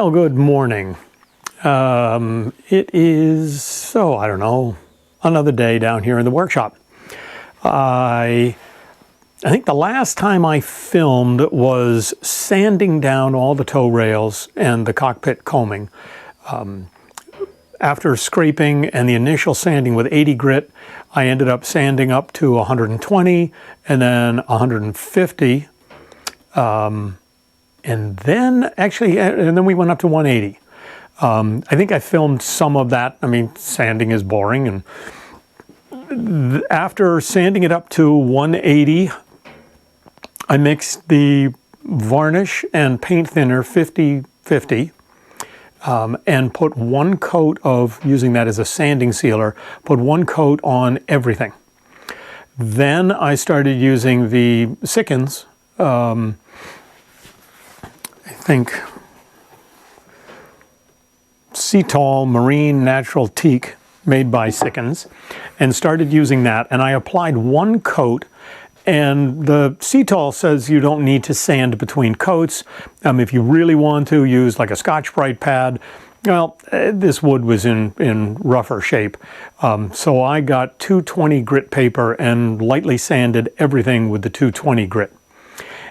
Well, good morning. It is, I don't know, another day down here in the workshop. I think the last time I filmed was sanding down all the toe rails and the cockpit coaming. After scraping and the initial sanding with 80 grit, I ended up sanding up to 120 and then 150. And then we went up to 180. I think I filmed some of that. I mean, sanding is boring. And after sanding it up to 180, I mixed the varnish and paint thinner 50-50 and put one coat of, using that as a sanding sealer, put one coat on everything. Then I started using the Sikkens, I think Cetol Marine Natural Teak made by Sikkens, and started using that. And I applied one coat, and the Cetol says you don't need to sand between coats. If you really want to use like a Scotch-Brite pad, well, this wood was in rougher shape. So I got 220 grit paper and lightly sanded everything with the 220 grit.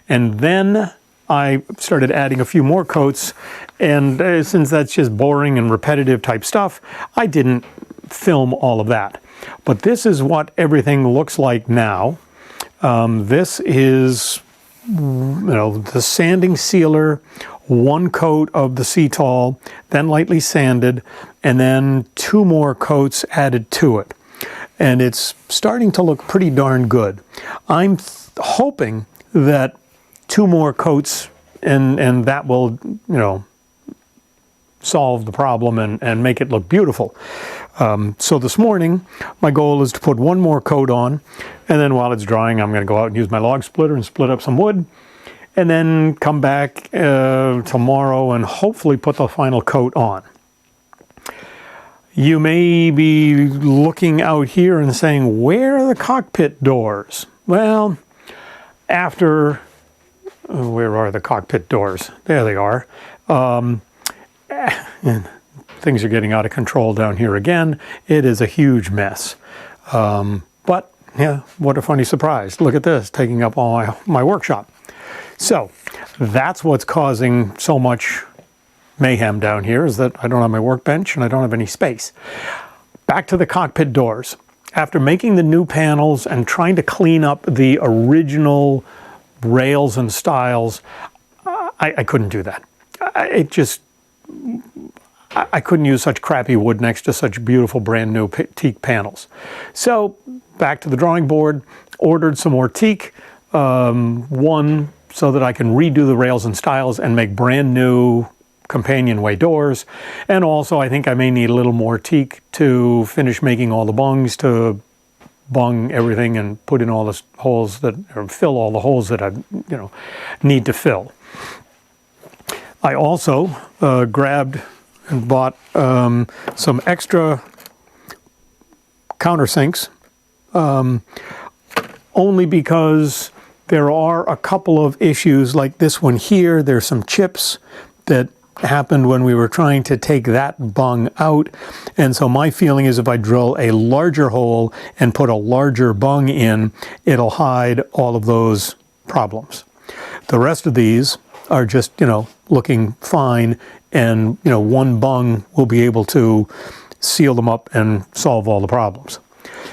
And then I started adding a few more coats, and since that's just boring and repetitive type stuff, I didn't film all of that. But this is what everything looks like now. This is, the sanding sealer, one coat of the Cetol, then lightly sanded, and then two more coats added to it. And it's starting to look pretty darn good. I'm hoping that two more coats and that will, solve the problem and make it look beautiful. So this morning, my goal is to put one more coat on, and then while it's drying, I'm going to go out and use my log splitter and split up some wood, and then come back tomorrow and hopefully put the final coat on. You may be looking out here and saying, where are the cockpit doors? Well, where are the cockpit doors? There they are. And things are getting out of control down here again. It is a huge mess. But yeah, what a funny surprise. Look at this, taking up all my workshop. So that's what's causing so much mayhem down here, is that I don't have my workbench and I don't have any space. Back to the cockpit doors. After making the new panels and trying to clean up the original rails and stiles, I couldn't do that. I couldn't use such crappy wood next to such beautiful brand new teak panels. So back to the drawing board, ordered some more teak, one so that I can redo the rails and stiles and make brand new companionway doors. And also I think I may need a little more teak to finish making all the bungs, to bung everything and put in all the holes or fill all the holes that I need to fill. I also grabbed and bought some extra countersinks, only because there are a couple of issues like this one here. There's some chips that happened when we were trying to take that bung out, and so my feeling is if I drill a larger hole and put a larger bung in, it'll hide all of those problems. The rest of these are just, looking fine, and, one bung will be able to seal them up and solve all the problems.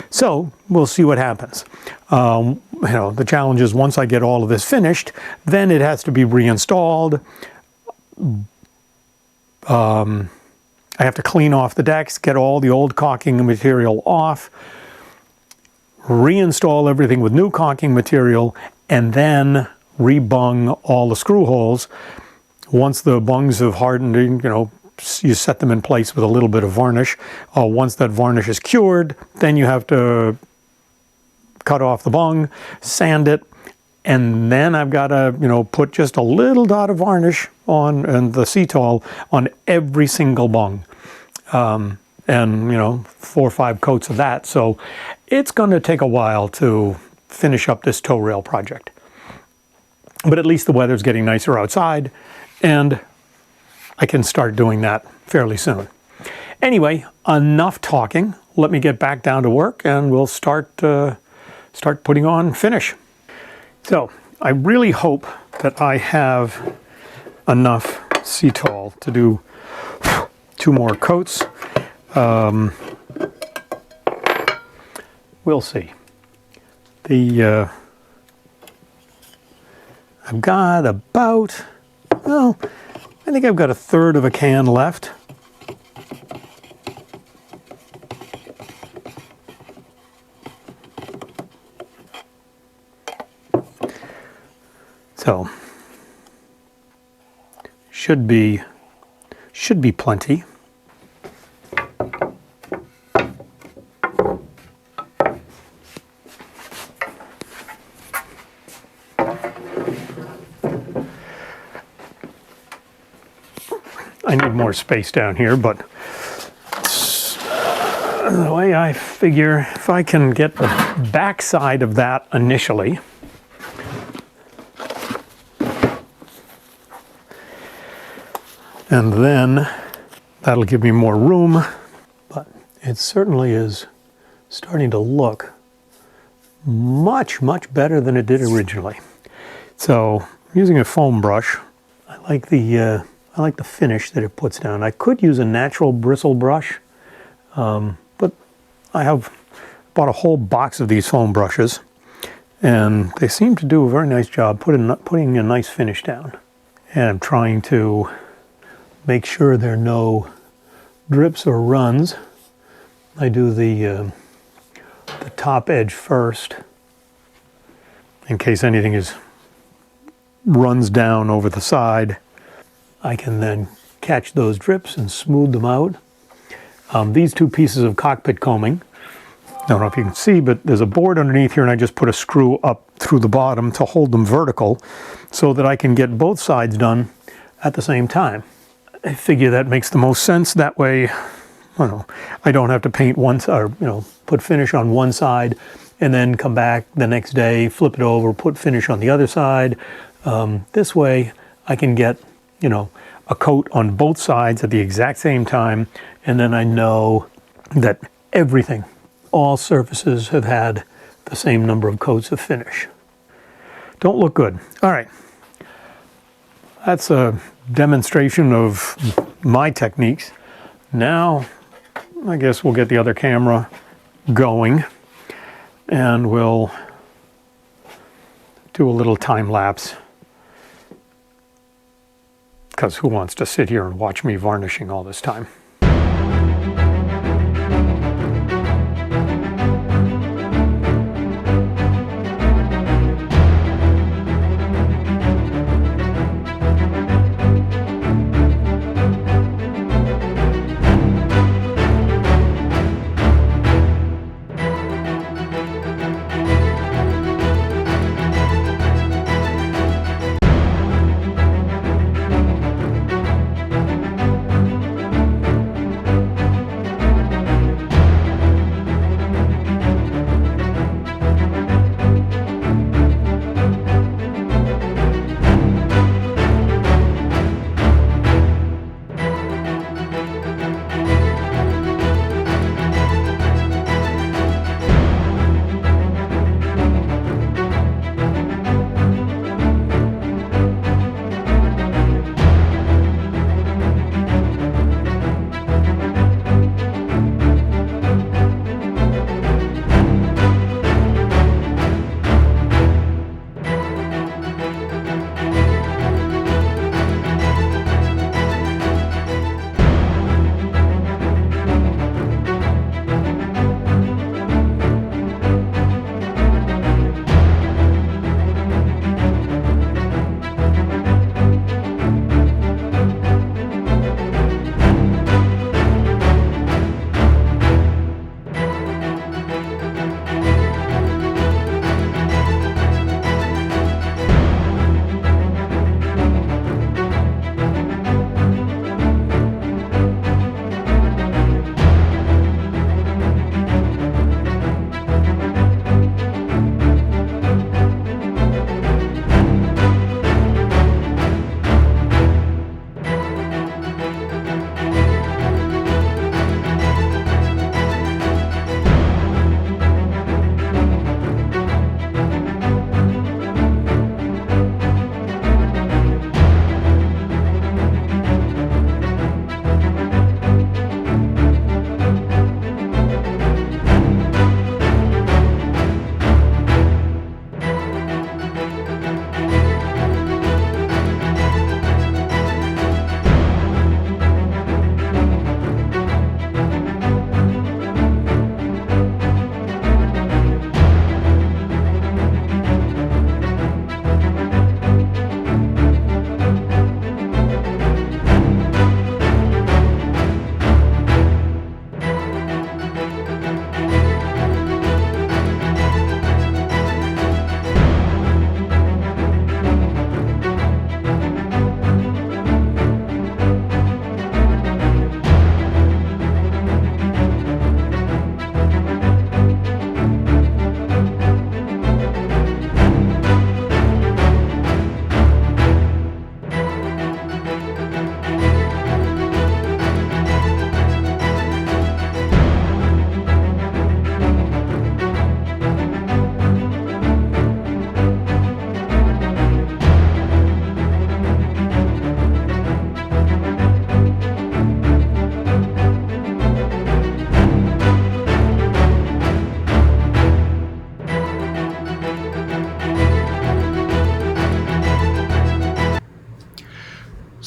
So we'll see what happens. The challenge is once I get all of this finished, then it has to be reinstalled. I have to clean off the decks, get all the old caulking material off, reinstall everything with new caulking material, and then rebung all the screw holes. Once the bungs have hardened, you set them in place with a little bit of varnish. Once that varnish is cured, then you have to cut off the bung, sand it, and then I've got to, put just a little dot of varnish on, and the Cetol on every single bung. And, 4 or 5 coats of that. So it's going to take a while to finish up this toe rail project. But at least the weather's getting nicer outside, and I can start doing that fairly soon. Anyway, enough talking. Let me get back down to work and we'll start putting on finish. So I really hope that I have enough Cetol to do 2 more coats. We'll see. I've got about, well, I think I've got 1/3 of a can left. So, should be plenty. I need more space down here, but the way I figure, if I can get the back side of that initially, and then that'll give me more room, but it certainly is starting to look much, much better than it did originally. So I'm using a foam brush. I like the finish that it puts down. I could use a natural bristle brush, but I have bought a whole box of these foam brushes, and they seem to do a very nice job putting a nice finish down. And I'm trying to make sure there are no drips or runs. I do the top edge first, in case anything runs down over the side. I can then catch those drips and smooth them out. These 2 pieces of Cockpit coaming, I don't know if you can see, but there's a board underneath here, and I just put a screw up through the bottom to hold them vertical so that I can get both sides done at the same time. I figure that makes the most sense. That way, I don't have to paint once, or put finish on one side and then come back the next day, flip it over, put finish on the other side. This way I can get a coat on both sides at the exact same time, and then I know that everything, all surfaces have had the same number of coats of finish. Don't look good. All right. That's a demonstration of my techniques. Now, I guess we'll get the other camera going and we'll do a little time lapse, because who wants to sit here and watch me varnishing all this time?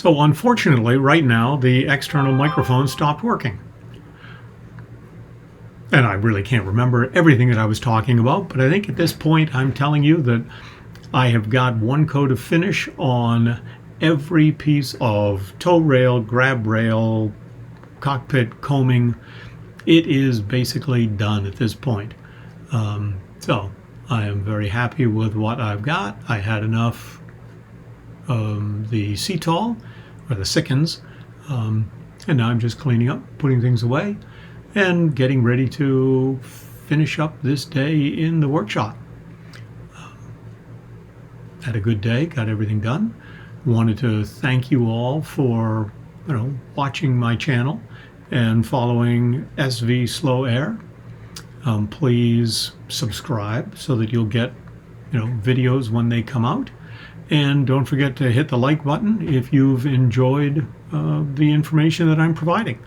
So unfortunately, right now, the external microphone stopped working. And I really can't remember everything that I was talking about, but I think at this point I'm telling you that I have got one coat of finish on every piece of tow rail, grab rail, cockpit, coaming. It is basically done at this point. So I am very happy with what I've got. I had enough the Cetol, or the Sikkens, and now I'm just cleaning up, putting things away, and getting ready to finish up this day in the workshop. Had a good day, got everything done. Wanted to thank you all for watching my channel and following SV Slow Air. Please subscribe so that you'll get videos when they come out. And don't forget to hit the like button if you've enjoyed the information that I'm providing.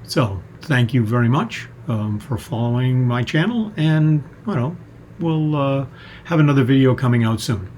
So thank you very much for following my channel, and we'll have another video coming out soon.